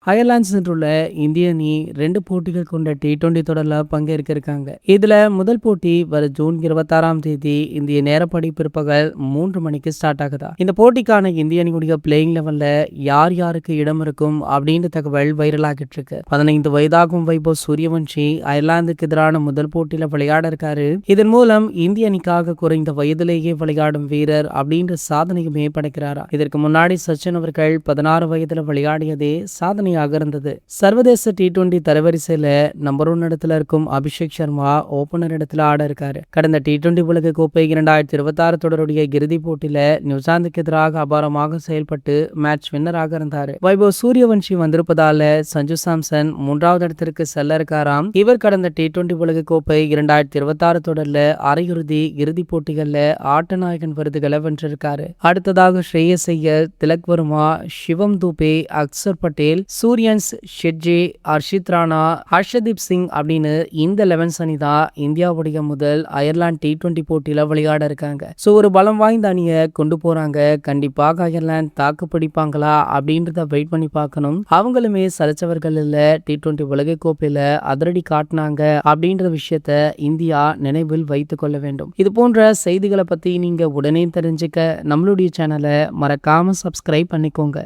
Ireland சென்றுள்ள இந்திய அணி 2 போட்டிகள் கொண்ட T20 தொடர்ல பங்கேற்க இருக்காங்க. இதுல முதல் போட்டி வரும் ஜூன் 26ஆம் தேதி இந்திய நேரப்படி பிற்பகல் 3 மணிக்கு ஸ்டார்ட் ஆகுதா. இந்த போட்டிக்கான இந்திய அணியுடைய பிளேயிங் லெவல்ல யார் யாருக்கு இடம் இருக்கும் அப்படின்ற தகவல் வைரல் ஆகிட்டு இருக்கு. 15 வயதாகும் வைபவ் சூரியவன்ஷி அயர்லாந்துக்கு எதிரான முதல் போட்டியில விளையாட இருக்காரு. இதன் மூலம் இந்திய அணிக்காக குறைந்த வயதிலேயே விளையாடும் வீரர் அப்படின்ற சாதனையுமே படைக்கிறாரா. இதற்கு முன்னாடி சச்சின் அவர்கள் 16 வயதுல விளையாடியதே சாதனை இருந்தது. சர்வதேச T20 தரவரிசையில நம்பர் 1 இடத்துல இருக்கும் அபிஷேக் சர்மா ஓபனர் இடத்துல ஆட இருக்காரு. கடந்த T20 உலக கோப்பை 2026 தொடருடைய இறுதிப் போட்டியில நியூசிலாந்துக்கு எதிராக அபாரமாக செயல்பட்டு மேட்ச் வின்னராக இருந்தாரு. வைபவ் சூரியவன்ஷி வந்திருப்பதால சஞ்சு சாம்சன் 3வது இடத்திற்கு செல்ல இருக்காராம். இவர் கடந்த T20 உலக கோப்பை 2026 தொடர்ல அரையிறுதி இறுதிப் போட்டிகள்ல ஆட்ட நாயகன் விருதுகளை வென்றிருக்காரு. அடுத்ததாக ஸ்ரேயஸ் ஐயர், திலக் வர்மா, சிவம் துபே, அக்சர் பட்டேல், சூரியன்ஸ், ஷெட்ஜே, ஹர்ஷித் ராணா, ஹர்ஷதீப் சிங் அப்படின்னு இந்த 11 அணி தான் இந்தியாவுடைய முதல் அயர்லாந்து T20 போட்டியில விளையாட இருக்காங்க. சோ ஒரு பலம் வாய்ந்த அணியை கொண்டு போறாங்க. கண்டிப்பாக அயர்லாந்து தாக்கு பிடிப்பாங்களா அப்படின்றத வெயிட் பண்ணி பார்க்கணும். அவங்களுமே சலிச்சவர்கள் இல்ல. T20 உலக கோப்பையில அதிரடி காட்டினாங்க அப்படின்ற விஷயத்த இந்தியா நினைவில் வைத்துக் கொள்ள வேண்டும். இது போன்ற செய்திகளை பத்தி நீங்க உடனே தெரிஞ்சுக்க நம்மளுடைய சேனலை மறக்காம சப்ஸ்கிரைப் பண்ணிக்கோங்க.